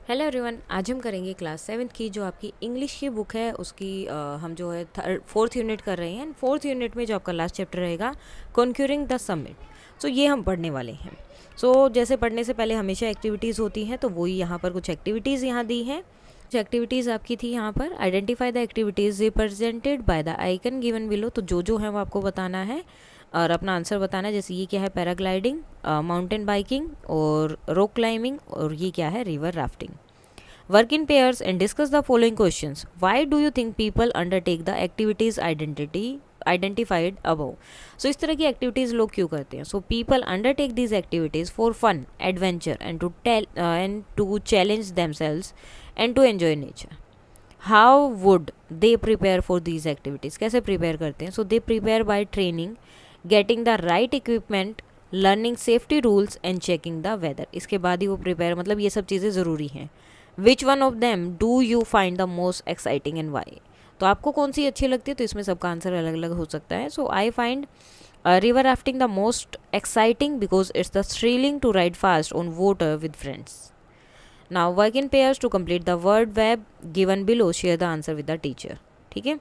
Hello everyone, आज हम करेंगे क्लास सेवन्थ की जो आपकी इंग्लिश की बुक है उसकी हम जो है फोर्थ यूनिट कर रहे हैं। फोर्थ यूनिट में जो आपका लास्ट चैप्टर रहेगा कॉन्क्यूरिंग द समिट। सो ये हम पढ़ने वाले हैं। जैसे पढ़ने से पहले हमेशा एक्टिविटीज़ होती हैं, तो वही यहाँ पर कुछ एक्टिविटीज़ यहाँ दी हैं। जो एक्टिविटीज़ आपकी थी यहाँ पर, identify the activities represented by the icon given below. तो जो है वो आपको बताना है और अपना आंसर बताना है। जैसे ये क्या है, पैराग्लाइडिंग, माउंटेन बाइकिंग और रॉक क्लाइंबिंग, और ये क्या है, river rafting. Work in pairs and discuss the following questions. Why do you think people undertake the activities identified above? So इस तरह की एक्टिविटीज़ लोग क्यों करते हैं? So people undertake these activities for fun, adventure and to challenge themselves and to enjoy nature. How would they prepare for these activities? कैसे prepare करते हैं? So they prepare by training, getting the right equipment, learning safety rules and checking the weather. इसके बाद ही वो prepare, मतलब ये सब चीज़ें ज़रूरी हैं। Which one of them do you find the most exciting and why? तो आपको कौन सी अच्छी लगती है? तो इसमें सबका आंसर अलग अलग हो सकता है। So I find river rafting the most exciting because it's the thrilling to ride fast on water with friends. Now work in pairs to complete the word web given below, share the answer with the teacher. ठीक है।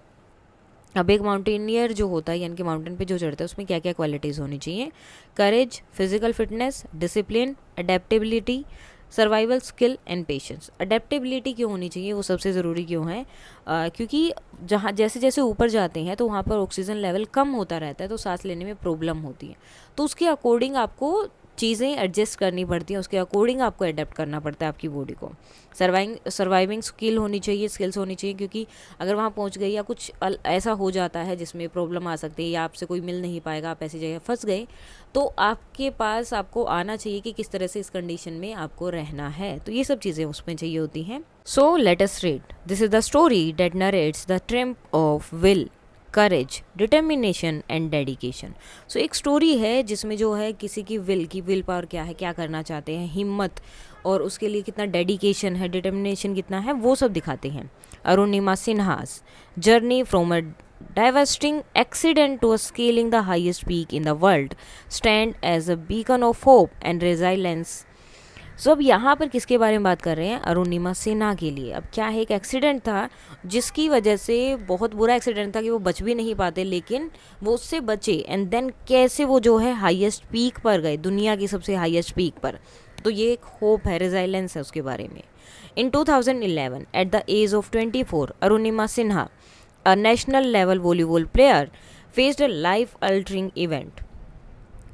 अब एक mountaineer जो होता है, यानी कि mountain पे जो चढ़ता है, उसमें क्या क्या क्वालिटीज़ होनी चाहिए? Courage, physical fitness, discipline, adaptability, survival skill and patience. Adaptability क्यों होनी चाहिए, वो सबसे ज़रूरी क्यों है? क्योंकि जहाँ जैसे जैसे ऊपर जाते हैं तो वहाँ पर ऑक्सीजन लेवल कम होता रहता है, तो सांस लेने में प्रॉब्लम होती है। तो उसके अकॉर्डिंग आपको चीज़ें एडजस्ट करनी पड़ती हैं, उसके अकॉर्डिंग आपको अडेप्ट करना पड़ता है आपकी बॉडी को। सर्वाइविंग स्किल होनी चाहिए, स्किल्स होनी चाहिए, क्योंकि अगर वहाँ पहुँच गई या कुछ ऐसा हो जाता है जिसमें प्रॉब्लम आ सकती है या आपसे कोई मिल नहीं पाएगा, आप ऐसी जगह फंस गए, तो आपके पास आपको आना चाहिए कि किस तरह से इस कंडीशन में आपको रहना है। तो ये सब चीज़ें उसमें चाहिए होती हैं। So let us read. This is the story that narrates the triumph of will, courage, determination and dedication. So एक स्टोरी है जिसमें जो है किसी की विल पावर क्या है, क्या करना चाहते हैं, हिम्मत, और उसके लिए कितना डेडिकेशन है, डिटर्मिनेशन कितना है, वो सब दिखाते हैं। Arunima Sinha's journey from a devastating accident to scaling the highest peak in the world stand as a beacon of hope and resilience. So अब यहाँ पर किसके बारे में बात कर रहे हैं? अरुणिमा सिन्हा के लिए। अब क्या है, एक एक्सीडेंट था जिसकी वजह से, बहुत बुरा एक्सीडेंट था कि वो बच भी नहीं पाते, लेकिन वो उससे बचे, एंड देन कैसे वो जो है हाईएस्ट पीक पर गए, दुनिया की सबसे हाईएस्ट पीक पर। तो ये एक होप है, रेजिलेंस है उसके बारे में। In 2011 at the age of 24, Arunima Sinha, a national level volleyball player, faced a life altering event.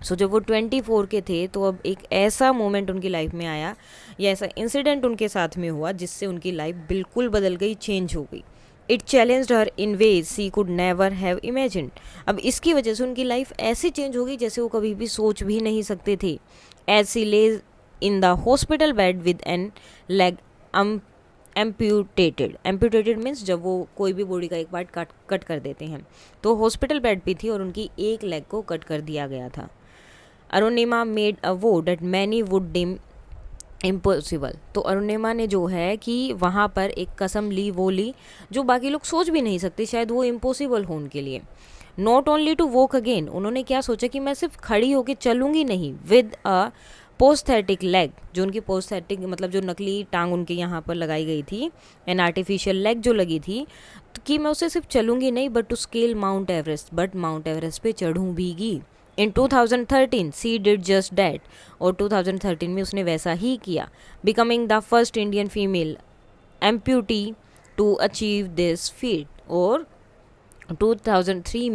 जब वो 24 के थे, तो अब एक ऐसा मोमेंट उनकी लाइफ में आया, या ऐसा इंसिडेंट उनके साथ में हुआ जिससे उनकी लाइफ बिल्कुल बदल गई, चेंज हो गई। It challenged her in ways she could never have imagined. अब इसकी वजह से उनकी लाइफ ऐसे चेंज हो गई जैसे वो कभी भी सोच भी नहीं सकते थे। As she lays in the hospital bed with an leg amputated means जब वो कोई भी बॉडी का एक पार्ट कट कर देते हैं, तो हॉस्पिटल बेड पे थी और उनकी एक लेग को कट कर दिया गया था। Arunima made a vow that many would deem impossible. तो अरुणिमा ने जो है कि वहाँ पर एक कसम ली, वो ली जो बाकी लोग सोच भी नहीं सकते, शायद वो इम्पॉसिबल हो उनके लिए। Not only to walk again, उन्होंने क्या सोचा कि मैं सिर्फ खड़ी होकर चलूँगी नहीं, विद अ पोस्थेटिक लेग, जो उनकी पोस्थेटिक मतलब जो नकली टांग उनके यहाँ पर लगाई गई थी, एन आर्टिफिशियल लेग जो लगी थी, तो कि मैं उससे सिर्फ चलूँगी नहीं, but to scale Mount Everest, but Mount Everest पे चढ़ूँ भीगी। In 2013 she did just that, और 2013 में उसने वैसा ही किया, becoming the first Indian female amputee to achieve this feat. और 13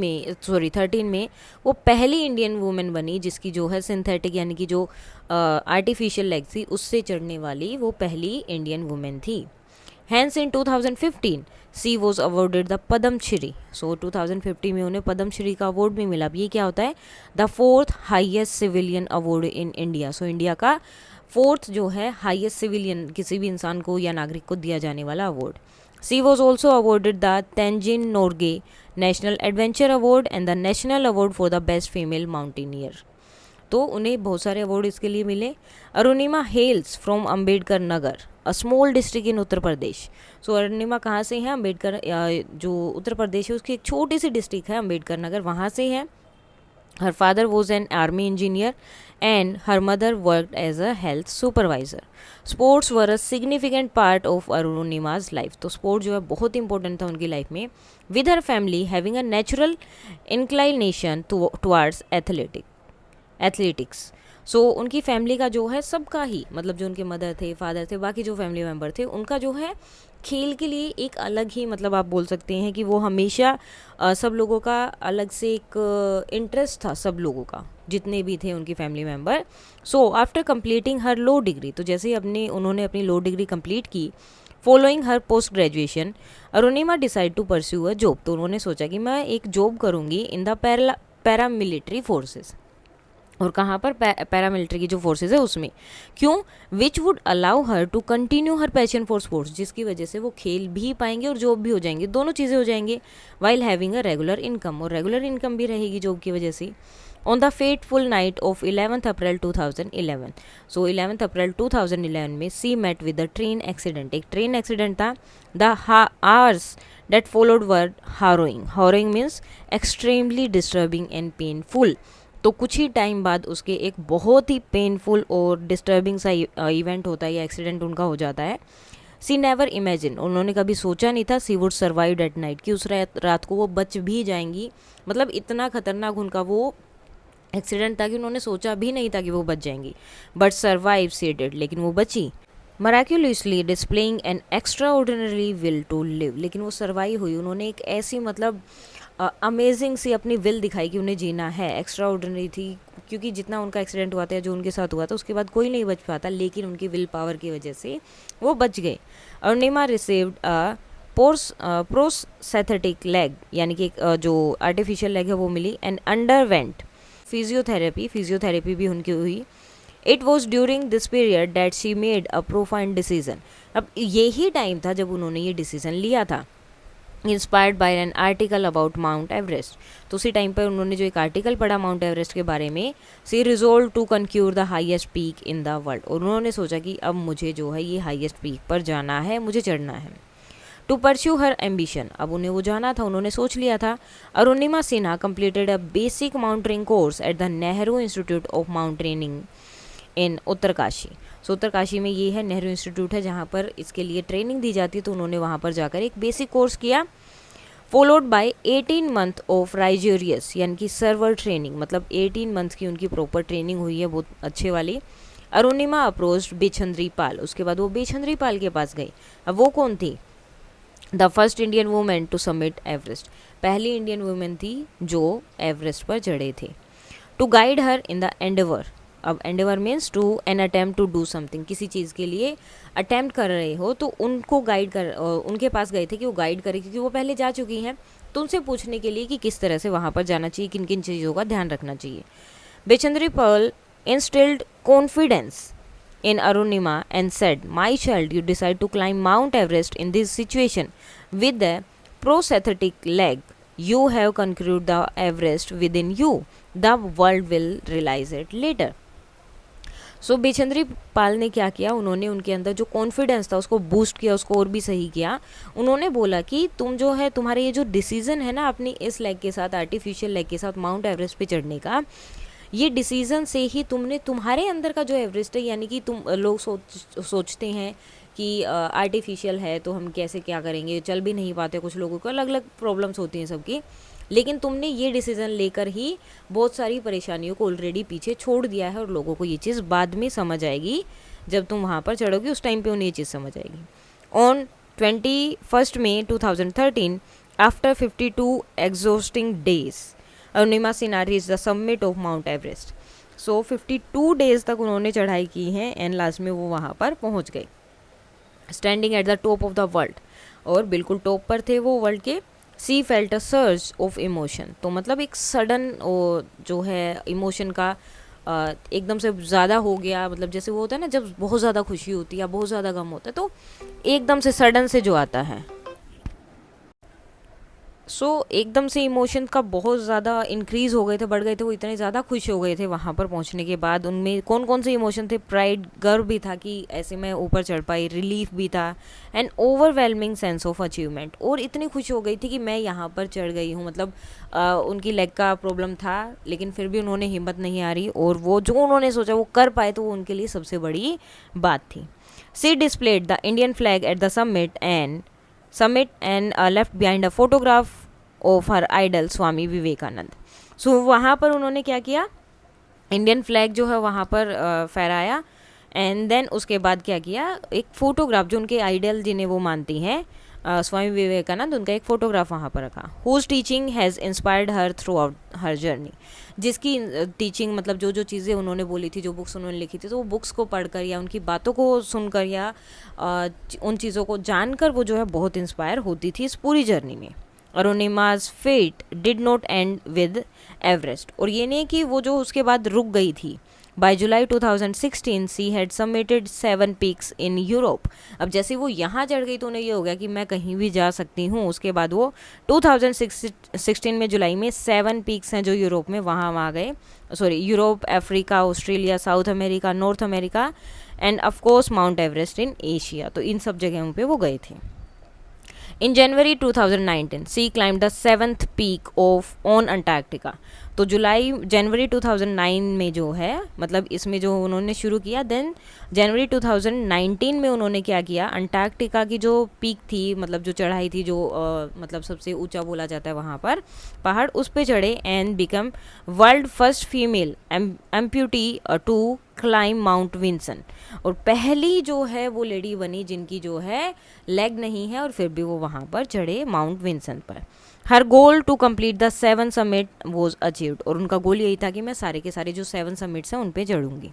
में वो पहली इंडियन वुमेन बनी जिसकी जो है सिंथेटिक, यानी कि जो आर्टिफिशियल लेग थी उससे चढ़ने वाली वो पहली इंडियन वुमेन थी। Hence in 2015 she was awarded the Padma Shri. 2015 में उन्हें पद्म श्री का अवार्ड भी मिला। अब ये क्या होता है? The fourth highest civilian award in India. India का फोर्थ जो है हाईएस्ट सिविलियन, किसी भी इंसान को या नागरिक को दिया जाने वाला award. She was also awarded the Tenzing Norgay national adventure award and the national award for the best female mountaineer. तो उन्हें बहुत सारे अवार्ड इसके लिए मिले। Arunima hails from Ambedkar Nagar, a small district in Uttar Pradesh. Arunima कहाँ से है? अम्बेडकर, जो उत्तर प्रदेश है उसकी एक छोटी सी डिस्ट्रिक्ट है अम्बेडकर नगर, वहाँ से है। Her father was an army engineer and her mother worked as a health supervisor. Sports were a significant part of Arunima's life. तो sport जो है बहुत important था उनकी life में, with her family having a natural inclination towards athletics. सो उनकी family का जो है सबका ही, मतलब जो उनके मदर थे, फादर थे, बाकी जो फैमिली मेम्बर थे, उनका जो है खेल के लिए एक अलग ही, मतलब आप बोल सकते हैं कि वो हमेशा सब लोगों का अलग से एक इंटरेस्ट था, सब लोगों का जितने भी थे उनकी family member. So after completing her law degree, तो जैसे ही उन्होंने अपनी लो डिग्री कंप्लीट की, following her post graduation, Arunima decide to pursue a job. तो उन्होंने सोचा कि मैं एक जॉब करूँगी इन द पैरामिलिट्री फोर्सेस. और कहाँ पर, पैरामिलिट्री की जो फोर्सेज है उसमें. क्यों? Which would allow her to continue her passion for sports, जिसकी वजह से वो खेल भी पाएंगे और जॉब भी हो जाएंगे, दोनों चीज़ें हो जाएंगे, while having a regular income, और रेगुलर इनकम भी रहेगी जॉब की वजह से. On the fateful night of 11 April 2011, so 11 April 2011 में she met with the train accident. एक ट्रेन एक्सीडेंट था. The hours that followed were harrowing means extremely disturbing and painful. तो कुछ ही टाइम बाद उसके एक बहुत ही पेनफुल और डिस्टर्बिंग सा इवेंट होता है या एक्सीडेंट उनका हो जाता है. सी नेवर इमेजिन, उन्होंने कभी सोचा नहीं था, सी वुड सर्वाइव एट नाइट, कि उस रात को वो बच भी जाएंगी. मतलब इतना खतरनाक उनका वो एक्सीडेंट था कि उन्होंने सोचा भी नहीं था कि वो बच जाएंगी. बट सर्वाइव सी डिड, लेकिन वो बची. Miraculously displaying an extraordinary will to live, लेकिन वो सर्वाइव हुई. उन्होंने एक ऐसी, मतलब अमेजिंग सी अपनी विल दिखाई कि उन्हें जीना है. एक्स्ट्रा ऑर्डिनरी थी, क्योंकि जितना उनका एक्सीडेंट हुआ था, जो उनके साथ हुआ था, उसके बाद कोई नहीं बच पाता, लेकिन उनकी विल पावर की वजह से वो बच गए. Arunima received a prosthetic leg, यानी कि जो आर्टिफिशियल लेग है वो मिली. एंड अंडरवेंट फिजियोथेरेपी भी उनकी हुई. It was during this period that she made a profound decision. अब यही टाइम था जब उन्होंने ये डिसीजन लिया था, inspired by an article about mount Everest. तो उसी टाइम पर उन्होंने जो एक आर्टिकल पढ़ा माउंट एवरेस्ट के बारे में, she resolve to conquer the highest peak in the world. और उन्होंने सोचा कि अब मुझे जो है ये हाईएस्ट पीक पर जाना है, मुझे चढ़ना है. टू परस्यू हर एम्बिशन, अब उन्हें वो जाना था, उन्होंने सोच लिया था. Arunima Sinha completed a basic mountaineering course at the Nehru Institute of Mountaineering in Uttarkashi. So Uttarkashi में ये है, नेहरू इंस्टीट्यूट है जहाँ पर इसके लिए ट्रेनिंग दी जाती है. तो उन्होंने वहाँ पर जाकर एक बेसिक कोर्स किया. फॉलोड बाय 18 मंथ ऑफ राइजोरियस, यानी कि सर्वर ट्रेनिंग, मतलब 18 मंथ की उनकी प्रॉपर ट्रेनिंग हुई है, बहुत अच्छे वाली. अरुणिमा अप्रोच्ड बेचंद्री पाल, उसके बाद वो बेचंद्री पाल के पास गई. अब वो कौन थी? The first Indian women to summit Everest, पहली इंडियन वुमेन थी जो एवरेस्ट पर चढ़े थे. To guide her in the endeavour, अब endeavour means to an attempt to do something, किसी चीज़ के लिए अटेम्प्ट कर रहे हो तो उनको गाइड कर, उनके पास गए थे कि वो गाइड करें, क्योंकि वो पहले जा चुकी हैं. तो उनसे पूछने के लिए कि किस तरह से वहाँ पर जाना चाहिए, किन किन चीज़ों का ध्यान रखना चाहिए. Bachendri Pal instilled confidence in Arunima and said, "My child, you decide to climb Mount Everest in this situation with the prosthetic leg. You have conquered the Everest within you. The world will realize it later." सो बेचंद्री पाल ने क्या किया, उन्होंने उनके अंदर जो confidence था उसको boost किया, उसको और भी सही किया. उन्होंने बोला कि तुम जो है, तुम्हारे ये जो डिसीज़न है ना अपनी इस लेग के साथ, आर्टिफिशियल लेग के साथ माउंट एवरेस्ट पे चढ़ने का, ये डिसीज़न से ही तुमने तुम्हारे अंदर का जो एवरेस्ट है, यानी कि तुम लोग सोचते हैं कि आर्टिफिशियल है तो हम कैसे क्या करेंगे, चल भी नहीं पाते, कुछ लोगों को अलग अलग प्रॉब्लम्स होती हैं सबकी, लेकिन तुमने ये डिसीज़न लेकर ही बहुत सारी परेशानियों को ऑलरेडी पीछे छोड़ दिया है. और लोगों को ये चीज़ बाद में समझ आएगी, जब तुम वहाँ पर चढ़ोगे उस टाइम पे उन्हें ये चीज़ समझ आएगी. On 21 May 2013, after 52 exhausting days, Arunima Sinha reached the summit of Mount Everest. So 52 days तक उन्होंने चढ़ाई की है एंड लास्ट में वो वहाँ पर पहुँच गए. Standing at the top of the world, और बिल्कुल टॉप पर थे वो वर्ल्ड के. सी felt a surge of emotion, तो मतलब एक सडन जो है इमोशन का एकदम से ज़्यादा हो गया, मतलब जैसे वो होता है ना जब बहुत ज़्यादा खुशी होती है या बहुत ज़्यादा गम होता है, तो एकदम से सडन से जो आता है. एकदम से इमोशन का बहुत ज़्यादा इंक्रीज़ हो गए थे, बढ़ गए थे, वो इतने ज़्यादा खुश हो गए थे वहाँ पर पहुँचने के बाद। उनमें कौन कौन से इमोशन थे? प्राइड, गर्व भी था कि ऐसे मैं ऊपर चढ़ पाई, रिलीफ भी था, and overwhelming sense of achievement. और इतनी खुश हो गई थी कि मैं यहाँ पर चढ़ गई हूँ। मतलब उनकी लेग का प्रॉब्लम था, लेकिन फिर भी उन्होंने हिम्मत नहीं हारी, और वो जो उन्होंने सोचा वो कर पाए, तो वो उनके लिए सबसे बड़ी बात थी। She displayed the Indian flag at the summit and left behind a photograph of her idol Swami Vivekananda. वहाँ पर उन्होंने क्या किया? इंडियन फ्लैग जो है वहाँ पर फहराया, एंड देन उसके बाद क्या किया? एक फ़ोटोग्राफ, जो उनके आइडल जिन्हें वो मानती हैं, स्वामी विवेकानंद, उनका एक फ़ोटोग्राफ वहाँ पर रखा। Whose teaching has inspired her throughout her journey. जिसकी टीचिंग, मतलब जो जो चीज़ें उन्होंने बोली थी, जो बुक्स उन्होंने लिखी थी, तो वो बुक्स को पढ़कर या उनकी बातों को सुनकर या उन चीज़ों को जानकर वो जो है बहुत इंस्पायर होती थी इस पूरी जर्नी में। Arunima's fate did not end with Everest. और ये नहीं कि वो जो उसके बाद रुक गई थी। By July 2016 she had submitted 7 peaks in Europe. अब जैसे वो यहाँ चढ़ गई तो उन्हें ये हो गया कि मैं कहीं भी जा सकती हूँ। उसके बाद वो 2016 में जुलाई में 7 पीक्स हैं जो यूरोप में, वहाँ आ गए। Sorry, Europe, Africa, Australia, south America, north America, end of course mount Everest in Asia. तो इन सब जगहों पे वो गए थे। In January 2019, she climbed the 7th peak of on Antarctica. तो जनवरी 2009 में जो है, मतलब इसमें जो उन्होंने शुरू किया, देन जनवरी 2019 में उन्होंने क्या किया? अंटार्कटिका की जो पीक थी, मतलब जो चढ़ाई थी, जो मतलब सबसे ऊंचा बोला जाता है वहाँ पर पहाड़, उस पे चढ़े, and become world first female amputee to climb Mount Vinson. और पहली जो है वो लेडी बनी जिनकी जो है लेग नहीं है, और फिर भी वो वहाँ पर चढ़े माउंट विंसन पर। Her goal to complete the 7 summit was achieved. और उनका गोल यही था कि मैं सारे के सारे जो 7 समिट्स हैं उन पे चढ़ूंगी।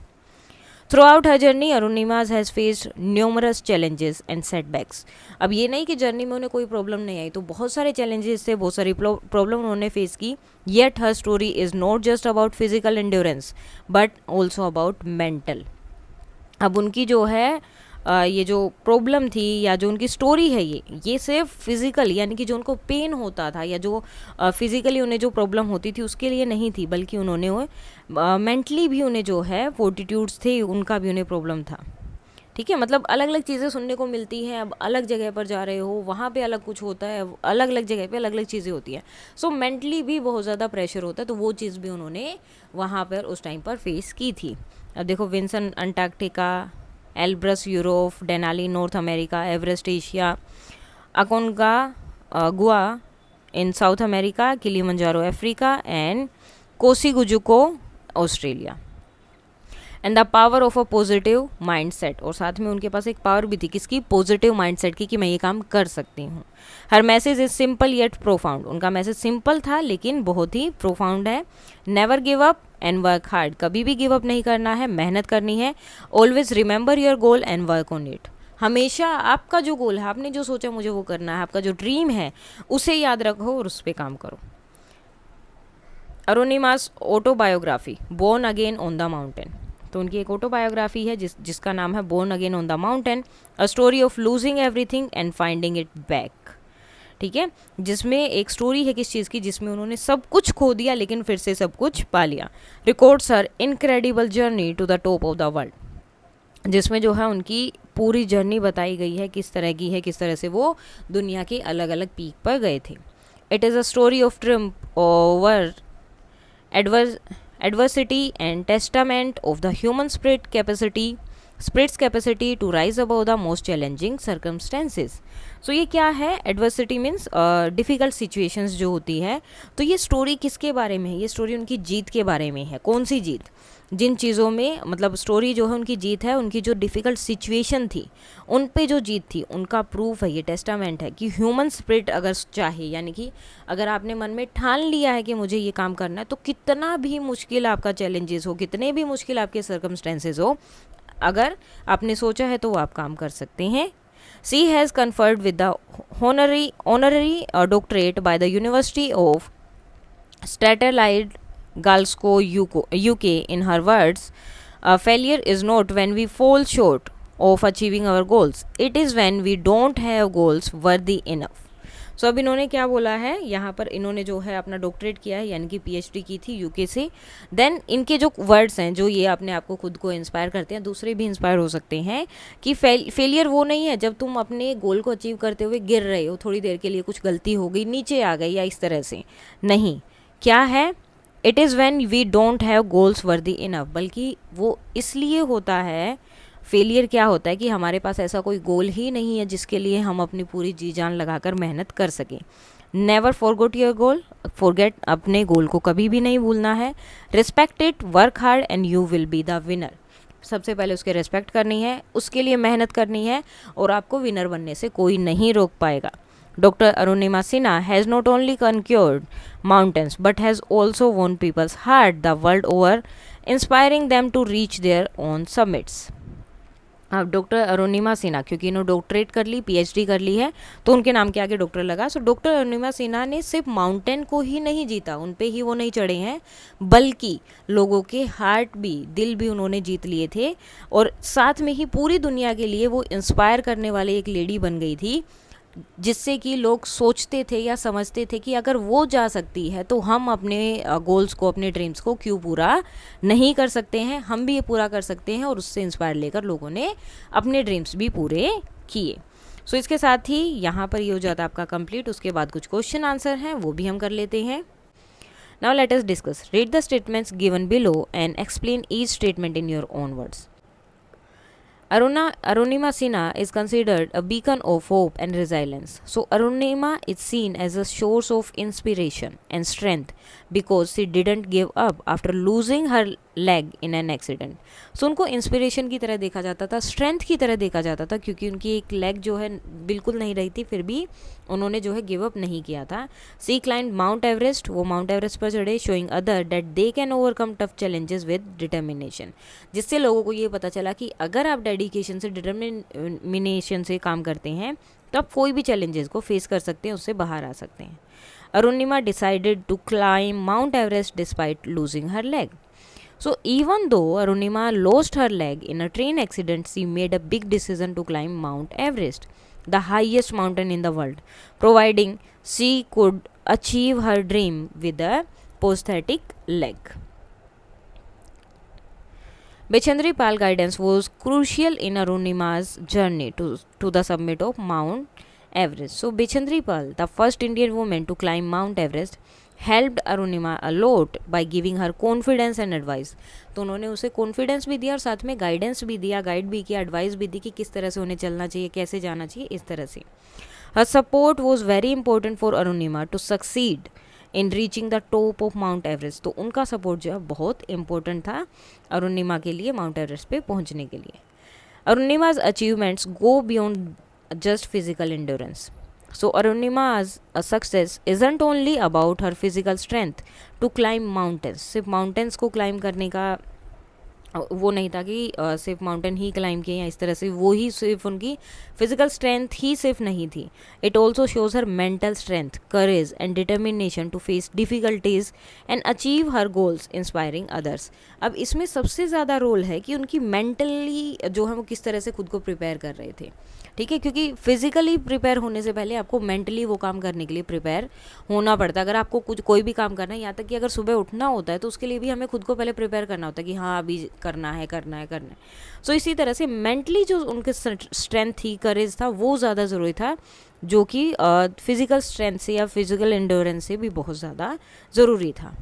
Throughout her journey Arunima's has faced numerous challenges and setbacks. अब ये नहीं कि जर्नी में उन्हें कोई प्रॉब्लम नहीं आई, तो बहुत सारे चैलेंजेस थे, बहुत सारी प्रॉब्लम उन्होंने फेस की। Yet her story is not just about physical endurance but also about mental. अब उनकी जो है ये जो प्रॉब्लम थी या जो उनकी स्टोरी है, ये सिर्फ फिजिकल, यानी कि जो उनको पेन होता था या जो फिजिकली उन्हें जो प्रॉब्लम होती थी उसके लिए नहीं थी, बल्कि उन्होंने मेंटली भी उन्हें जो है फोर्टिट्यूड्स थे, उनका भी उन्हें प्रॉब्लम था। ठीक है, मतलब अलग अलग चीज़ें सुनने को मिलती हैं। अब अलग जगह पर जा रहे हो, वहाँ पे अलग कुछ होता है, अलग अलग जगह पे अलग अलग चीज़ें होती हैं। सो मेंटली भी बहुत ज़्यादा प्रेशर होता है, तो वो चीज़ भी उन्होंने वहाँ पर उस टाइम पर फेस की थी। अब देखो, Vinson Antarctica, Elbrus Europe, Denali North America, Everest Asia, Aconcagua in South America, Kilimanjaro Africa, and Kosciuszko Australia. And the power of a positive mindset. और साथ में उनके पास एक पावर भी थी, किसकी? पॉजिटिव माइंड सेट की, कि मैं ये काम कर सकती हूँ। Her message is simple yet profound. उनका मैसेज सिंपल था लेकिन बहुत ही प्रोफाउंड है। Never give up and work hard. कभी भी गिव अप नहीं करना है, मेहनत करनी है। Always remember your goal and work on it. हमेशा आपका जो गोल है, आपने जो सोचा मुझे वो करना है, आपका जो ड्रीम है उसे याद रखो और उस पर काम करो। Arunima's autobiography, Born Again on the Mountain. तो उनकी एक ऑटोबायोग्राफी है जिसका नाम है Born Again on the Mountain, A Story of Losing Everything and Finding It Back. ठीक है, जिसमें एक स्टोरी है किस चीज़ की? जिसमें उन्होंने सब कुछ खो दिया लेकिन फिर से सब कुछ पा लिया। Records her incredible journey to the top of the world, जिसमें जो है उनकी पूरी जर्नी बताई गई है, किस तरह की है, किस तरह से वो दुनिया के अलग अलग पीक पर गए थे। It is a Story of triumph over adversity and testament of the human spirit's capacity to rise above the most challenging circumstances. So ये क्या है? एडवर्सिटी मीन्स डिफ़िकल्ट सिचुएशंस जो होती है। तो ये स्टोरी किसके बारे में है? ये स्टोरी उनकी जीत के बारे में है। कौन सी जीत? जिन चीज़ों में, मतलब स्टोरी जो है उनकी जीत है, उनकी जो डिफ़िकल्ट सिचुएशन थी उन पे जो जीत थी उनका प्रूफ है, ये टेस्टामेंट है कि ह्यूमन स्पिरिट अगर चाहे, यानी कि अगर आपने मन में ठान लिया है कि मुझे ये काम करना है, तो कितना भी मुश्किल आपका चैलेंजेस हो, कितने भी मुश्किल आपके सर्कमस्टेंसेज हो, अगर आपने सोचा है तो वो आप काम कर सकते हैं। She has conferred with the honorary doctorate by the University of Strathclyde Glasgow, UK. In her words, failure is not when we fall short of achieving our goals. It is when we don't have goals worthy enough. सो अब इन्होंने क्या बोला है, यहाँ पर इन्होंने जो है अपना डॉक्टरेट किया है, यानी कि पीएचडी की थी यूके से। देन इनके जो वर्ड्स हैं, जो ये अपने आप को खुद को इंस्पायर करते हैं, दूसरे भी इंस्पायर हो सकते हैं कि फेलियर वो नहीं है जब तुम अपने गोल को अचीव करते हुए गिर रहे हो, थोड़ी देर के लिए कुछ गलती हो गई, नीचे आ गई या इस तरह से, नहीं। क्या है, it is when we don't have goals worthy enough, बल्कि वो इसलिए होता है, फेलियर क्या होता है कि हमारे पास ऐसा कोई गोल ही नहीं है जिसके लिए हम अपनी पूरी जी जान लगाकर मेहनत कर सकें। Never forget your goal, forget, अपने गोल को कभी भी नहीं भूलना है। Respect it, work hard and you will be the winner, सबसे पहले उसके रिस्पेक्ट करनी है, उसके लिए मेहनत करनी है, और आपको विनर बनने से कोई नहीं रोक पाएगा। Dr. Arunima Sinha has not only conquered mountains but has also won people's heart the world over, inspiring them to reach their own summits. अब डॉक्टर अरुणिमा सिन्हा, क्योंकि इन्होंने डॉक्टरेट कर ली, पीएचडी कर ली है, तो उनके नाम के आगे डॉक्टर लगा। सो डॉक्टर अरुणिमा सिन्हा ने सिर्फ माउंटेन को ही नहीं जीता, उन पे ही वो नहीं चढ़े हैं, बल्कि लोगों के हार्ट भी, दिल भी उन्होंने जीत लिए थे, और साथ में ही पूरी दुनिया के लिए वो इंस्पायर करने वाली एक लेडी बन गई थी, जिससे कि लोग सोचते थे या समझते थे कि अगर वो जा सकती है तो हम अपने गोल्स को, अपने ड्रीम्स को क्यों पूरा नहीं कर सकते हैं, हम भी ये पूरा कर सकते हैं। और उससे इंस्पायर लेकर लोगों ने अपने ड्रीम्स भी पूरे किए। सो इसके साथ ही यहाँ पर ये हो जाता है आपका कंप्लीट। उसके बाद कुछ क्वेश्चन आंसर हैं, वो भी हम कर लेते हैं। Now let us discuss, read the statements given below and explain each statement in your own words. Arunima Sinha is considered a beacon of hope and resilience. So Arunima is seen as a source of inspiration and strength because she didn't give up after losing her leg in an accident. So उनको inspiration की तरह देखा जाता था, strength की तरह देखा जाता था, क्योंकि उनकी एक लेग जो है बिल्कुल नहीं रही थी, फिर भी उन्होंने जो है गिव अप नहीं किया था। सी क्लाइंब माउंट एवरेस्ट, वो माउंट एवरेस्ट पर चढ़े, showing other that they can overcome tough challenges with determination, जिससे लोगों को ये पता चला कि अगर आप डेडिकेशन से, डिटर्मिनेशन से काम करते हैं तो आप कोई भी चैलेंजेस को फेस कर सकते हैं, उससे बाहर आ सकते हैं। Arunima decided to climb Mount Everest despite losing her leg. So even though Arunima lost her leg in a train accident, she made a big decision to climb Mount Everest, the highest mountain in the world, providing she could achieve her dream with a prosthetic leg. Bechendri Pal guidance was crucial in Arunima's journey to the summit of Mount Everest. So Bechendri Pal, the first Indian woman to climb Mount Everest, helped Arunima a lot by giving her confidence and advice. तो उन्होंने उसे confidence भी दिया और साथ में guidance भी दिया, गाइड भी किया, एडवाइस भी दी कि किस तरह से उन्हें चलना चाहिए, कैसे जाना चाहिए, इस तरह से. Her support was very important for Arunima to succeed in reaching the top of Mount Everest. तो उनका सपोर्ट जो है बहुत इम्पोर्टेंट था अरुणिमा के लिए माउंट एवरेस्ट पे पहुंचने के लिए. Arunima's achievements go beyond just physical endurance. So Arunima's success isn't only about her physical strength to climb mountains. सिर्फ mountains को climb करने का वो नहीं था कि सिर्फ माउंटेन ही क्लाइम किए या इस तरह से, वो ही सिर्फ उनकी फिजिकल स्ट्रेंथ ही सिर्फ नहीं थी. It also shows her mental strength, courage and determination to face difficulties and achieve her goals, inspiring others. अब इसमें सबसे ज़्यादा रोल है कि उनकी मेंटली जो है वो किस तरह से खुद को प्रिपेयर कर रहे थे. ठीक है, क्योंकि फिजिकली प्रिपेयर होने से पहले आपको मेंटली वो काम करने के लिए प्रिपेयर होना पड़ता है. अगर आपको कुछ कोई भी काम करना है, यहाँ तक कि अगर सुबह उठना होता है तो उसके लिए भी हमें खुद को पहले प्रिपेयर करना होता है कि हाँ अभी करना है. सो इसी तरह से मेंटली जो उनके स्ट्रेंथ थी, करेज था, वो ज़्यादा ज़रूरी था, जो कि फिजिकल स्ट्रेंथ से या फिजिकल एंड्योरेंस से भी बहुत ज़्यादा ज़रूरी था.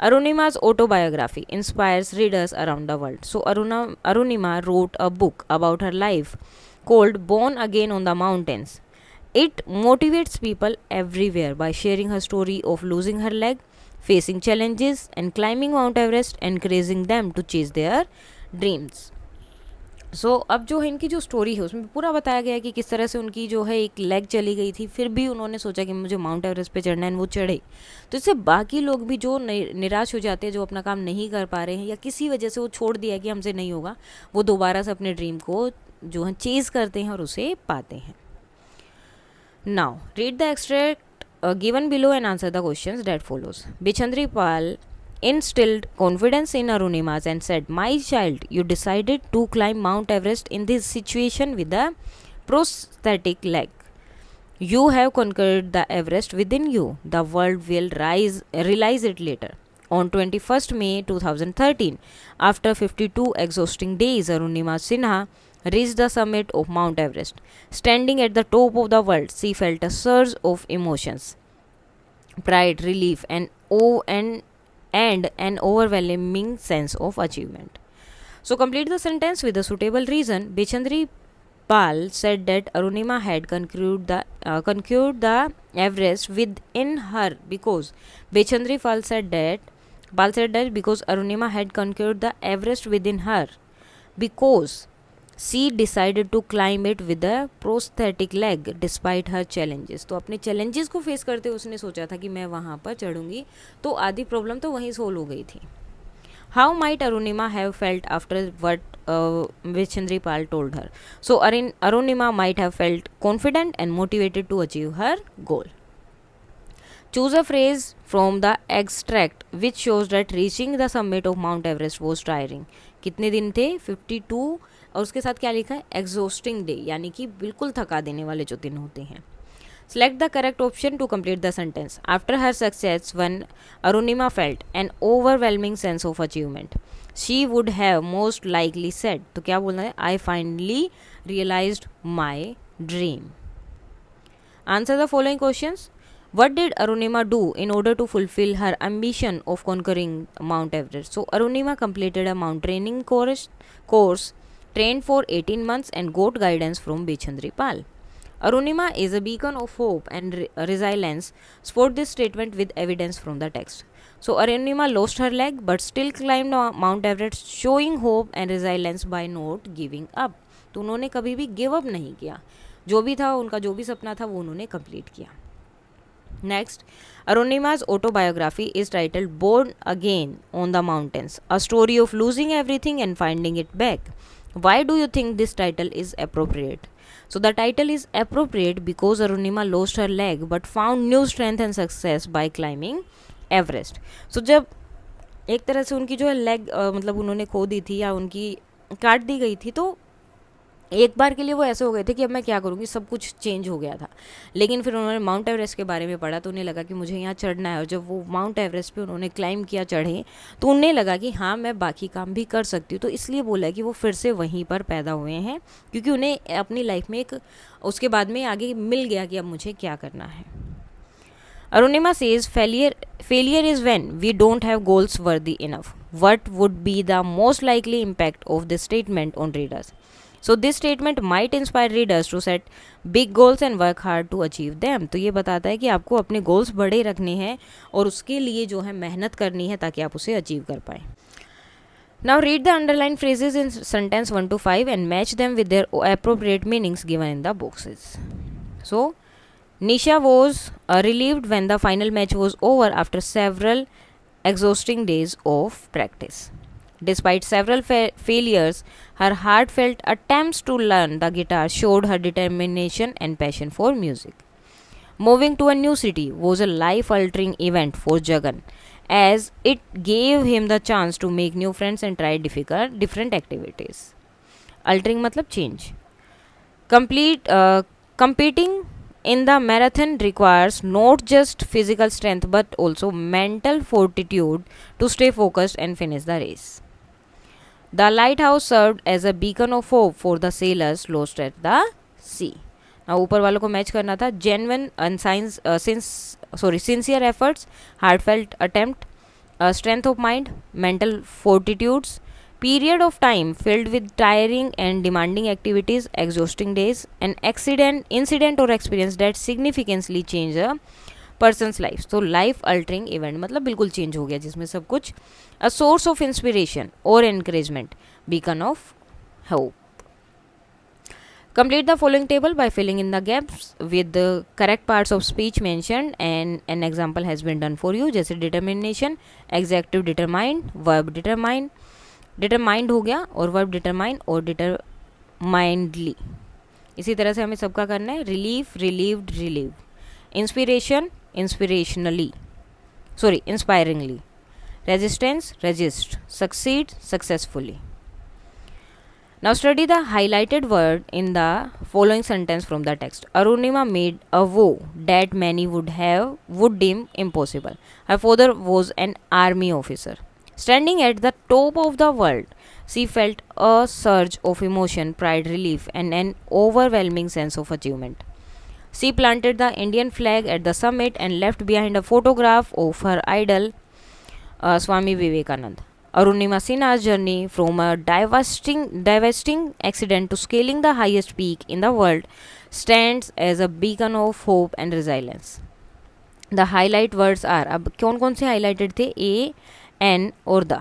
Arunima's autobiography inspires readers around the world. So Arunima wrote a book about her life called Born Again on the Mountains. It motivates people everywhere by sharing her story of losing her leg, facing challenges and climbing Mount Everest, encouraging them to chase their dreams. सो अब जो है इनकी जो story है उसमें पूरा बताया गया है कि किस तरह से उनकी जो है एक लेग चली गई थी, फिर भी उन्होंने सोचा कि मुझे माउंट एवरेस्ट पे चढ़ना है, वो चढ़े. तो इससे बाकी लोग भी जो निराश हो जाते हैं, जो अपना काम नहीं कर पा रहे हैं या किसी वजह से वो छोड़ दिया कि हमसे नहीं होगा, वो दोबारा से अपने ड्रीम को जो है चेज़ करते हैं और उसे पाते हैं. Now read the extract given below and answer the questions that follows. Bechendri Pal instilled confidence in Arunima's and said, "My child, you decided to climb Mount Everest in this situation with a prosthetic leg. You have conquered the Everest within you. The world will realize it later. On 21st May 2013, after 52 exhausting days, Arunima Sinha reached the summit of Mount Everest. Standing at the top of the world, she felt a surge of emotions, pride, relief, and an overwhelming sense of achievement. So complete the sentence with a suitable reason. Bichandri Pal said that Arunima had conquered the Everest within her because Bichandri Pal said that because Arunima had conquered the Everest within her because she decided to climb it with a prosthetic leg despite her challenges. तो अपने challenges को face करते उसने सोचा था कि मैं वहाँ पर चढ़ूंगी, तो आधी प्रॉब्लम तो वहीं सोल्व हो गई थी. How might Arunima have felt after what Vichendri Pal told her? So Arunima might have felt confident and motivated to achieve her goal. Choose a phrase from the extract which shows that reaching the summit of Mount Everest was tiring. कितने दिन थे? 52. और उसके साथ क्या लिखा है? Exhausting day, यानी कि बिल्कुल थका देने वाले जो दिन होते हैं. Select the correct option to complete the sentence. After her success, when Arunima felt an overwhelming sense of achievement, she would have most likely said, तो क्या बोलना है? I finally realized my dream. Answer the following questions. What did Arunima do in order to fulfill her ambition of conquering Mount Everest? So Arunima completed a mountaineering course, trained for 18 months and got guidance from Bichandri Pal. Arunima is a beacon of hope and resilience. Support this statement with evidence from the text. So Arunima lost her leg but still climbed Mount Everest, showing hope and resilience by not giving up. तो उन्होंने कभी भी give up नहीं किया, जो भी था उनका, जो भी सपना था वो उन्होंने कंप्लीट किया. Next, Arunima's autobiography is titled Born Again on the Mountains, a story of losing everything and finding it back. Why do you think this title is appropriate? So the title is appropriate because Arunima lost her leg but found new strength and success by climbing Everest. So जब एक तरह से उनकी जो है leg मतलब उन्होंने खो दी थी या उनकी काट दी गई थी, तो एक बार के लिए वो ऐसे हो गए थे कि अब मैं क्या करूँगी, सब कुछ चेंज हो गया था. लेकिन फिर उन्होंने माउंट एवरेस्ट के बारे में पढ़ा तो उन्हें लगा कि मुझे यहाँ चढ़ना है, और जब वो माउंट एवरेस्ट पे उन्होंने क्लाइम किया, चढ़े, तो उन्हें लगा कि हाँ मैं बाकी काम भी कर सकती हूँ. तो इसलिए बोला कि वो फिर से वहीं पर पैदा हुए हैं, क्योंकि उन्हें अपनी लाइफ में एक उसके बाद में आगे मिल गया कि अब मुझे क्या करना है. Arunima says failure is when we don't have goals worthy enough. What would be the most likely impact of this statement on readers? So this statement might inspire readers to set big goals and work hard to achieve them. तो ये बताता है कि आपको अपने goals बड़े रखने हैं और उसके लिए जो है मेहनत करनी है ताकि आप उसे अचीव कर पाएँ. Now read the underlined phrases in sentence 1 to 5 and match them with their appropriate meanings given in the boxes. So Nisha was relieved when the final match was over after several exhausting days of practice. Despite several failures, her heartfelt attempts to learn the guitar showed her determination and passion for music. Moving to a new city was a life-altering event for Jagan, as it gave him the chance to make new friends and try different activities. Altering matlab change. Competing in the marathon requires not just physical strength but also mental fortitude to stay focused and finish the race. The lighthouse served as a beacon of hope for the sailors lost at the sea. Now ऊपर वालों को match करना था. Genuine and sincere efforts, heartfelt attempt, strength of mind, mental fortitudes, period of time filled with tiring and demanding activities, exhausting days, an incident or experience that significantly change a person's life. So life altering event मतलब बिल्कुल change हो गया जिसमें सब कुछ. A source of inspiration or encouragement, beacon of hope. Complete the following table by filling in the gaps with the correct parts of speech mentioned, and an example has been done for you. जैसे determination, adjective determined, verb determined, determined हो गया, और verb determine और डिटरमाइंडली. इसी तरह से हमें सबका करना है. Relief, relieved, relieve. Inspiration, inspirationally, sorry inspiringly. Resistance, resist. Succeed, successfully. Now study the highlighted word in the following sentence from the text. Arunima made a vow that many would deem impossible. Her father was an army officer. Standing at the top of the world, she felt a surge of emotion, pride, relief, and an overwhelming sense of achievement. She planted the Indian flag at the summit and left behind a photograph of her idol, Swami Vivekananda. Arunima Sinha's journey from a devastating accident to scaling the highest peak in the world stands as a beacon of hope and resilience. The highlight words are, अब कौन कौन से highlighted थे, ए, N और the.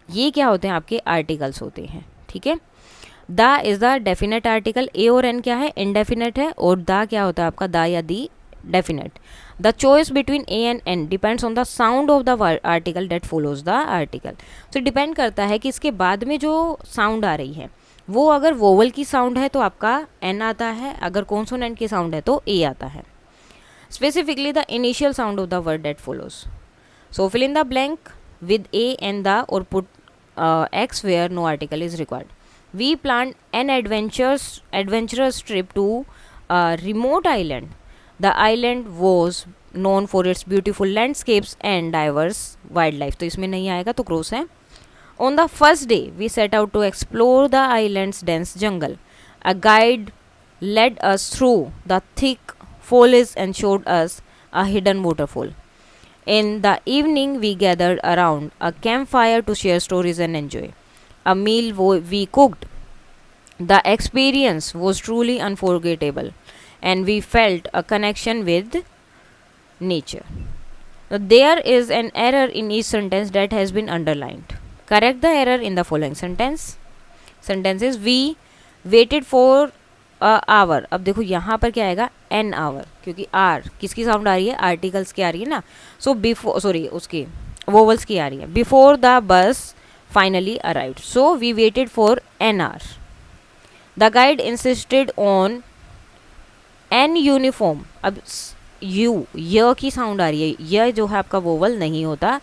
ये क्या होते हैं, आपके आर्टिकल्स होते हैं. ठीक है. The is the definite article, a और एन क्या है, इनडेफिनेट है, और द क्या होता है आपका, द या the definite. The choice between a and an depends on the sound of the article that follows the article. तो डिपेंड करता है कि इसके बाद में जो साउंड आ रही है वो अगर वोवल की साउंड है तो आपका एन आता है, अगर कॉन्सोनेंट की साउंड है तो ए आता है. Specifically the initial sound of the word that follows. So fill in the blank with a and the, or put x where no article is required. We planned an adventurous trip to a remote island. The island was known for its beautiful landscapes and diverse wildlife. तो इसमें नहीं आएगा तो cross है. On the first day, we set out to explore the island's dense jungle. A guide led us through the thick foliage and showed us a hidden waterfall. In the evening, we gathered around a campfire to share stories and enjoy a meal we cooked. The experience was truly unforgettable, and we felt a connection with nature. Now, there is an error in each sentence that has been underlined. Correct the error in the following sentence. Sentences: we waited for hour. अब देखो यहाँ पर क्या आएगा, an hour, क्योंकि आर किसकी sound आ रही है, आर्टिकल्स की आ रही है ना. सो बिफोर, सॉरी उसकी वोवल्स की आ रही है. Before the bus finally arrived, so we waited for an hour. The guide insisted on an uniform. अब यू, य की साउंड आ रही है, यह जो है आपका वोवल नहीं होता.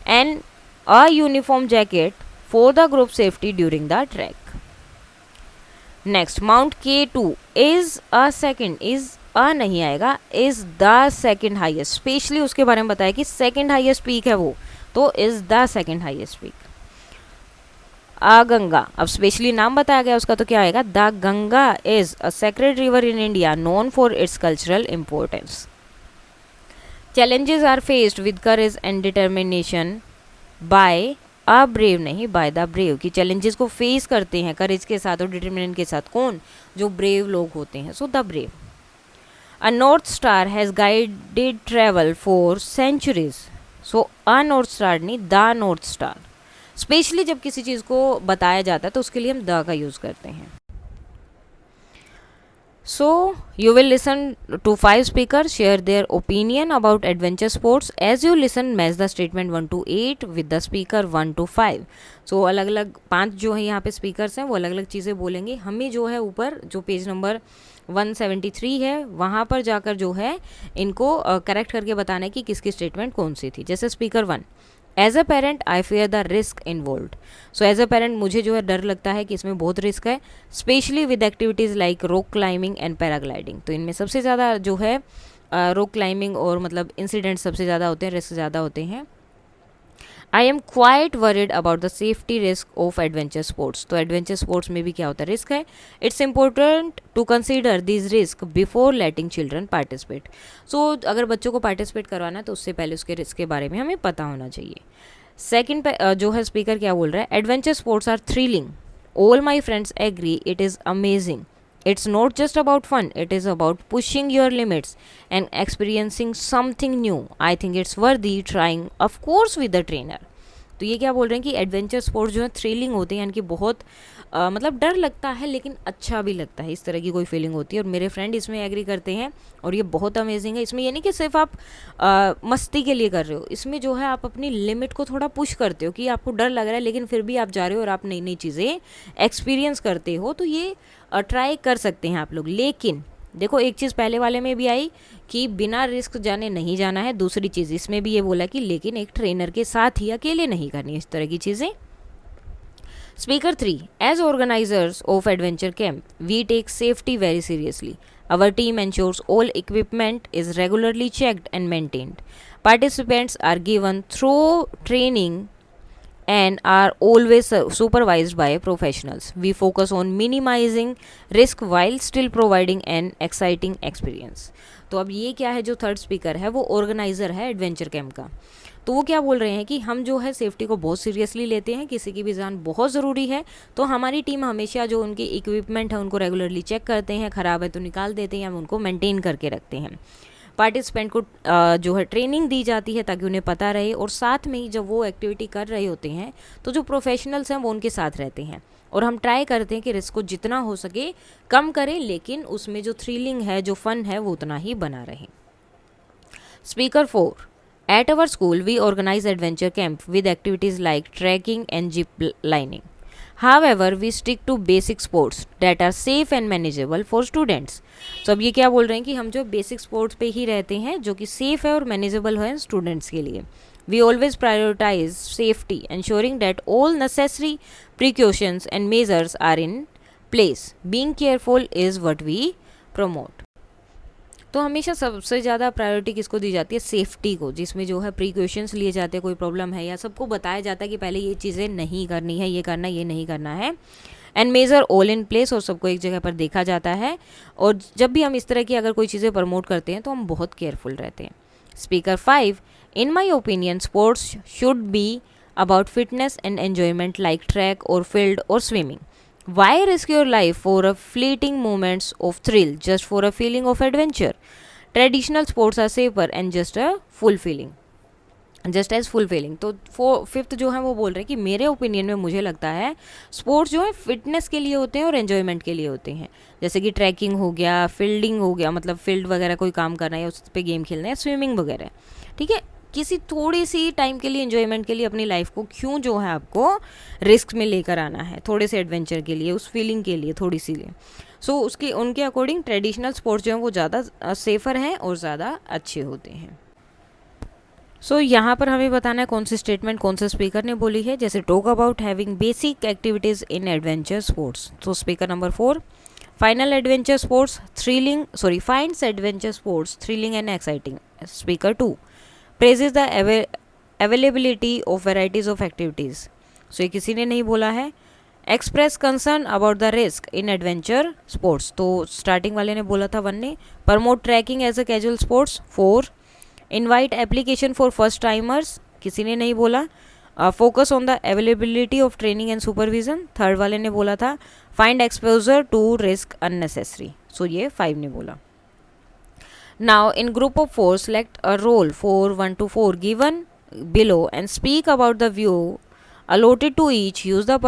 An a uniform jacket for the group safety during the track. Next, Mount K2 is a second, is a नहीं आएगा, is the second highest. Specially उसके बारे में बताया कि सेकेंड हाइएस्ट पीक है वो, तो is the second highest peak. Ganga, अब स्पेशली नाम बताया गया उसका, तो क्या आएगा, the Ganga is a sacred river in India known for its cultural importance. Challenges are faced with courage and determination by a brave, नहीं बाय द ब्रेव, कि चैलेंजेस को फेस करते हैं करेज के साथ और डिटर्मिनेंट के साथ. कौन, जो ब्रेव लोग होते हैं. So the brave. A north star has guided travel for centuries. So a north star नहीं, द नॉर्थ स्टार. स्पेशली जब किसी चीज़ को बताया जाता है तो उसके लिए हम द का यूज़ करते हैं. So you will listen to 5 speakers share their opinion about adventure sports. As you listen, match the statement 1 to 8 with the speaker 1 to 5. So अलग अलग 5 जो है यहाँ पे स्पीकर्स हैं वो अलग अलग चीज़ें बोलेंगे. हमें जो है ऊपर जो पेज नंबर 173 है वहाँ पर जाकर जो है इनको करेक्ट करके बताना है कि किसकी स्टेटमेंट कौन सी थी. जैसे speaker 1, as a parent I fear the risk involved. So as a parent मुझे जो है डर लगता है कि इसमें बहुत रिस्क है, specially with activities like rock climbing and paragliding. तो इनमें सबसे ज़्यादा जो है रॉक क्लाइंबिंग और मतलब इंसिडेंट सबसे ज़्यादा होते हैं, रिस्क ज़्यादा होते हैं. I am quite worried about the safety risk of adventure sports. तो एडवेंचर स्पोर्ट्स में भी क्या होता है, रिस्क है. It's important to consider this risk before letting children participate. So अगर बच्चों को पार्टिसिपेट करवाना है तो उससे पहले उसके रिस्क के बारे में हमें पता होना चाहिए. सेकेंड पे जो है स्पीकर क्या बोल रहा है, adventure sports are thrilling. All my friends agree it is amazing. It's not just about fun, it is about pushing your limits and experiencing something new. I think it's worthy trying, of course with a trainer. तो ये क्या बोल रहे हैं कि adventure sports जो है thrilling होते हैं, यानी कि बहुत मतलब डर लगता है लेकिन अच्छा भी लगता है, इस तरह की कोई फीलिंग होती है. और मेरे फ्रेंड इसमें एग्री करते हैं और ये बहुत अमेजिंग है. इसमें ये नहीं कि सिर्फ आप मस्ती के लिए कर रहे हो, इसमें जो है आप अपनी लिमिट को थोड़ा पुश करते हो कि आपको डर लग रहा है लेकिन फिर भी आप जा रहे हो और आप नई नई चीज़ें एक्सपीरियंस करते हो. तो ये ट्राई कर सकते हैं आप लोग. लेकिन देखो एक चीज़ पहले वाले में भी आई कि बिना रिस्क जाने नहीं जाना है. दूसरी चीज़ इसमें भी ये बोला कि लेकिन एक ट्रेनर के साथ ही, अकेले नहीं करनी इस तरह की चीज़ें. Speaker 3. As organizers of adventure camp, we take safety very seriously. Our team ensures all equipment is regularly checked and maintained. Participants are given thorough training and are always supervised by professionals. We focus on minimizing risk while still providing an exciting experience. तो अब ये क्या है, जो third speaker है वो organiser है adventure camp का। तो वो क्या बोल रहे हैं कि हम जो है सेफ्टी को बहुत सीरियसली लेते हैं, किसी की भी जान बहुत ज़रूरी है, तो हमारी टीम हमेशा जो उनके इक्विपमेंट है उनको रेगुलरली चेक करते हैं, ख़राब है तो निकाल देते हैं, हम उनको मेंटेन करके रखते हैं। पार्टिसिपेंट को जो है ट्रेनिंग दी जाती है ताकि उन्हें पता रहे, और साथ में ही जब वो एक्टिविटी कर रहे होते हैं तो जो प्रोफेशनल्स हैं वो उनके साथ रहते हैं, और हम ट्राई करते हैं कि रिस्क को जितना हो सके कम करें, लेकिन उसमें जो थ्रिलिंग है, जो फन है, वो उतना ही बना रहे। Speaker 4. At our school, we organize adventure camp with activities like trekking and zip lining. However, we stick to basic sports that are safe and manageable for students. तो अब ये क्या बोल रहे हैं कि हम जो बेसिक स्पोर्ट्स पे ही रहते हैं जो कि सेफ है और मैनेजेबल है स्टूडेंट्स के लिए. We always prioritize safety, ensuring that all necessary precautions and measures are in place. Being careful is what we promote. तो हमेशा सबसे ज़्यादा प्रायोरिटी किसको दी जाती है? सेफ्टी को, जिसमें जो है प्रिकॉशंस लिए जाते हैं, कोई प्रॉब्लम है या सबको बताया जाता है कि पहले ये चीज़ें नहीं करनी है, ये करना, ये नहीं करना है. And measure all in place, और सबको एक जगह पर देखा जाता है. और जब भी हम इस तरह की अगर कोई चीज़ें प्रमोट करते हैं तो हम बहुत केयरफुल रहते हैं. Speaker 5. In my opinion sports should be about fitness and enjoyment like track और फील्ड और swimming. Why risk your life for a fleeting moments of thrill just for a feeling of adventure? Traditional sports are safer and just as fulfilling. तो 5th जो है वो बोल रहे हैं कि मेरे ओपिनियन में मुझे लगता है स्पोर्ट्स जो है फिटनेस के लिए होते हैं और एन्जॉयमेंट के लिए होते हैं, जैसे कि ट्रैकिंग हो गया, फील्डिंग हो गया, मतलब फील्ड वगैरह कोई काम करना है या उस पर गेम खेलना है, स्विमिंग वगैरह. ठीक है, किसी थोड़ी सी टाइम के लिए, एंजॉयमेंट के लिए अपनी लाइफ को क्यों जो है आपको रिस्क में लेकर आना है, थोड़े से एडवेंचर के लिए, उस फीलिंग के लिए, थोड़ी सी लिए. सो उसके उनके अकॉर्डिंग ट्रेडिशनल स्पोर्ट्स जो हैं वो ज़्यादा सेफ़र हैं और ज़्यादा अच्छे होते हैं. सो यहाँ पर हमें बताना है कौन सी स्टेटमेंट कौन से स्पीकर ने बोली है. जैसे talk about having basic activities in adventure sports, तो speaker number 4. Final adventure sports finds adventure sports thrilling and exciting. Speaker 2. praises the availability of varieties of activities. So ये किसी ने नहीं बोला है. Express concern about the risk in adventure sports, तो starting वाले ने बोला था 1 ने. Promote trekking as a casual sports 4. Invite application for first timers, किसी ने नहीं बोला. Focus on the availability of training and supervision, third वाले ने बोला था. Find exposure to risk unnecessary, so ये 5 ने बोला. Now, in group of 4, select a role for 1 to 4 given below and speak about the view allotted to each. Use the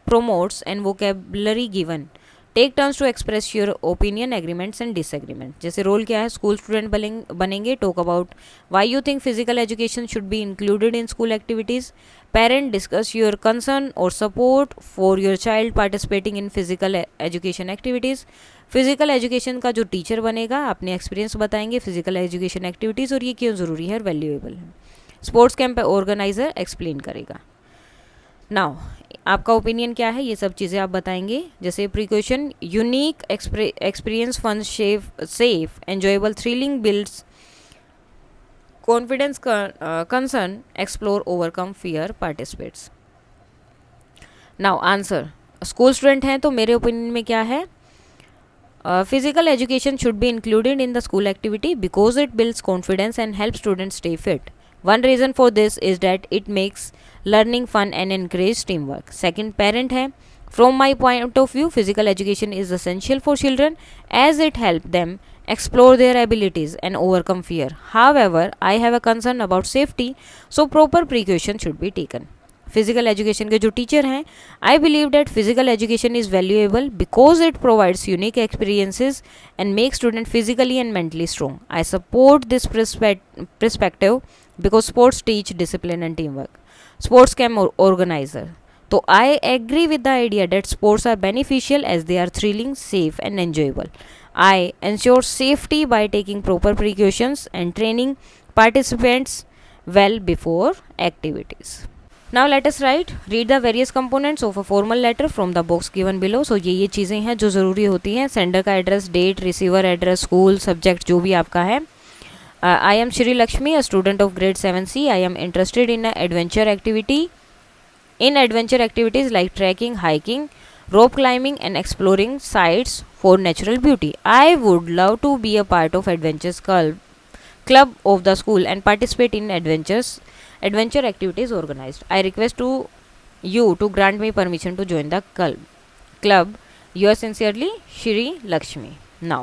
promotes and vocabulary given. Take turns to express your opinion, agreements and disagreement. जैसे role क्या है, school student बनेंगे. Talk about why you think physical education should be included in school activities. Parent, discuss your concern or support for your child participating in physical education activities. Physical education का जो teacher बनेगा अपने experience बताएंगे physical education activities और ये क्यों ज़रूरी है और वैल्यूएबल है. स्पोर्ट्स कैंप ऑर्गेनाइजर एक्सप्लेन करेगा. नाउ आपका ओपिनियन क्या है, ये सब चीज़ें आप बताएंगे. जैसे precaution, unique experience, fun, safe, enjoyable, thrilling, builds confidence, concern, explore, overcome fear, participates. Now answer, school student हैं तो मेरे ओपिनियन में क्या है, physical education should be included in the school activity because it builds confidence and helps students stay fit. One reason for this is that it makes learning fun and encourage teamwork. Second, parent है. From my point of view, physical education is essential for children as it helps them explore their abilities and overcome fear. However, I have a concern about safety, so proper precaution should be taken. Physical education के जो teacher हैं, I believe that physical education is valuable because it provides unique experiences and make student physically and mentally strong. I support this perspective because sports teach discipline and teamwork. Sports camp organizer, so I agree with the idea that sports are beneficial as they are thrilling, safe and enjoyable. I ensure safety by taking proper precautions and training participants well before activities. Now let us read the various components of a formal letter from the box given below. So ये चीज़ें हैं जो ज़रूरी होती हैं, sender का address, date, receiver address, school, subject जो भी आपका है। I am Shri Lakshmi, a student of grade 7C. I am interested in adventure activities like trekking, hiking, rope climbing and exploring sites for natural beauty. I would love to be a part of adventures club of the school and participate in adventure activities organized. I request to you to grant me permission to join the club. Yours sincerely, Shri Lakshmi. Now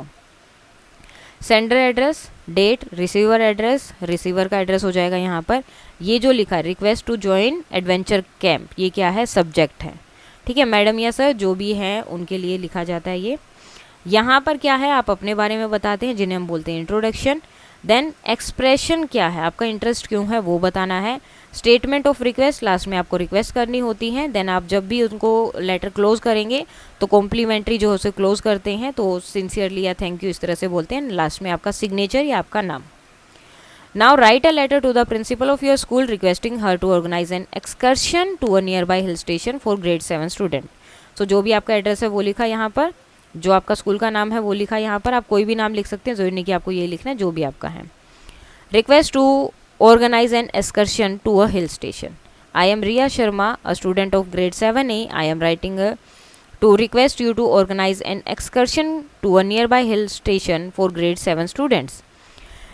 sender address, date, receiver address, receiver का address हो जाएगा यहाँ पर। ये जो लिखा है request to join adventure camp, ये क्या है, सब्जेक्ट है, ठीक है। मैडम या सर जो भी हैं उनके लिए लिखा जाता है ये। यहाँ पर क्या है, आप अपने बारे में बताते हैं जिन्हें हम बोलते हैं इंट्रोडक्शन। देन एक्सप्रेशन क्या है, आपका इंटरेस्ट क्यों है वो बताना है। स्टेटमेंट ऑफ रिक्वेस्ट, लास्ट में आपको रिक्वेस्ट करनी होती है। देन आप जब भी उनको लेटर क्लोज करेंगे तो कॉम्प्लीमेंट्री जो उसे क्लोज करते हैं तो सिंसियरली या थैंक यू इस तरह से बोलते हैं। लास्ट में आपका सिग्नेचर या आपका नाम। Now write a letter to the principal of your school requesting her to organise an excursion to a nearby hill station for grade 7 student. So जो भी आपका एड्रेस है वो लिखा यहाँ पर, जो आपका स्कूल का नाम है वो लिखा यहाँ पर। आप कोई भी नाम लिख सकते हैं, जरूरी नहीं कि आपको ये लिखना है, जो भी आपका है। Request to organize an excursion to a hill station. I am Riya Sharma, a student of grade 7A. I am writing to request you to organize an excursion to a nearby hill station for grade 7 students.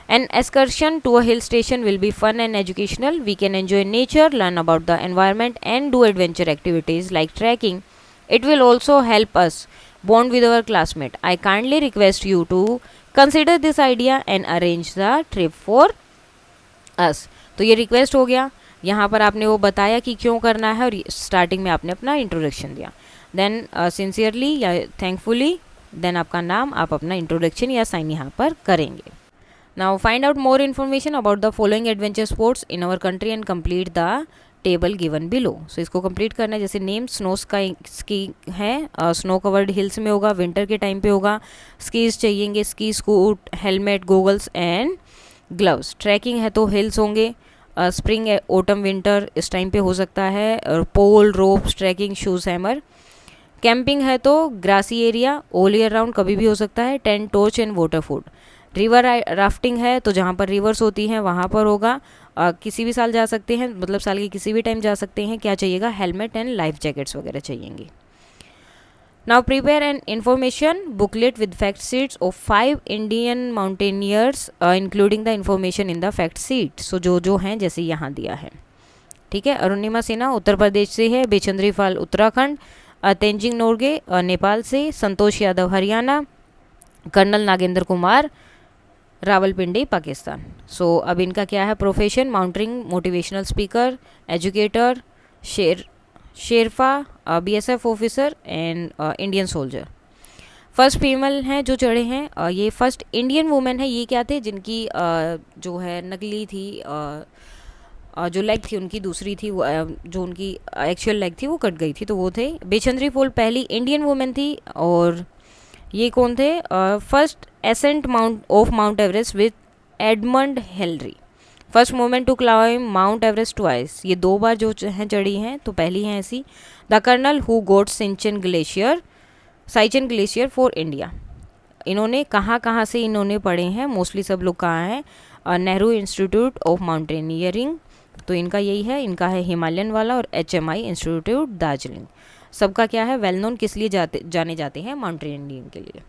An excursion to a hill station will be fun and educational. We can enjoy nature, learn about the environment and do adventure activities like trekking. It will also help us bond with our classmate. I kindly request you to consider this idea and arrange the trip for अस। तो ये request हो गया, यहाँ पर आपने वो बताया कि क्यों करना है और स्टार्टिंग में आपने अपना इंट्रोडक्शन दिया। देन सिंसियरली या थैंकफुली, देन आपका नाम, आप अपना इंट्रोडक्शन या साइन यहाँ पर करेंगे। Now find out more information about the following adventure sports in our country and complete the table given below. So इसको कंप्लीट करना है, जैसे नेम स्नो स्की है, स्नो कवर्ड हिल्स में होगा, विंटर के टाइम पे होगा। स्कीज चाहिएंगे, ski suit, helmet, goggles and gloves. Trekking है तो हिल्स होंगे, स्प्रिंग ऑटम विंटर इस टाइम पे हो सकता है, और pole, ropes, trekking shoes, hammer. Camping है तो grassy area, all year round कभी भी हो सकता है, tent, torch and water food. River rafting है तो जहाँ पर रिवर्स होती हैं वहाँ पर होगा, किसी भी साल जा सकते हैं, मतलब साल के किसी भी टाइम जा सकते हैं। क्या चाहिएगा, हेलमेट एंड लाइफ जैकेट्स वगैरह चाहिएंगे। Now prepare an information booklet with fact sheets of 5 Indian mountaineers including the information in the fact sheet. So जो हैं जैसे यहाँ दिया है, ठीक है। अरुणिमा सिन्हा उत्तर प्रदेश से है, बेचंद्री पाल उत्तराखंड, तेंजिंग नोरगे नेपाल से, संतोष यादव हरियाणा, कर्नल नागेंद्र कुमार रावलपिंडी पाकिस्तान। सो अब इनका क्या है, profession mountaineering motivational speaker, educator, Sherpa, BSF officer and Indian soldier. First female हैं जो चढ़े हैं, ये फर्स्ट इंडियन वुमेन है। ये क्या थे, जिनकी जो है नकली थी, जो लेग थी उनकी दूसरी थी, जो उनकी एक्चुअल लेग थी वो कट गई थी, तो वो थे। बेचंद्री फॉल पहली इंडियन वुमेन थी। और ये कौन थे, first ascent Mount Everest with Edmund Hillary. First moment to climb Mount Everest twice, ये 2 बार जो हैं चढ़ी हैं, तो पहली हैं ऐसी। The colonel who got Siachen glacier for India. इन्होंने कहाँ से इन्होंने पढ़े हैं, मोस्टली सब लोग कहाँ हैं, नेहरू इंस्टीट्यूट ऑफ माउंटेनियरिंग, तो इनका यही है, इनका है हिमालयन वाला, और HMI इंस्टीट्यूट दार्जिलिंग। सबका क्या है, वेल नोन किस लिए जाने जाते हैं, माउंटेनियरिंग के लिए।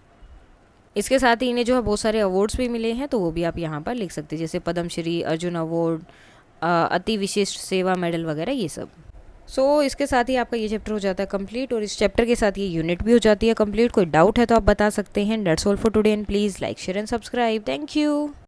इसके साथ ही इन्हें जो है बहुत सारे अवार्ड्स भी मिले हैं, तो वो भी आप यहाँ पर लिख सकते हैं, जैसे पद्मश्री, अर्जुन अवार्ड, अति विशिष्ट सेवा मेडल वगैरह ये सब। सो इसके साथ ही आपका ये चैप्टर हो जाता है कंप्लीट, और इस चैप्टर के साथ ये यूनिट भी हो जाती है कंप्लीट। कोई डाउट है तो आप बता सकते हैं। That's all for today and please like, share and subscribe. Thank you.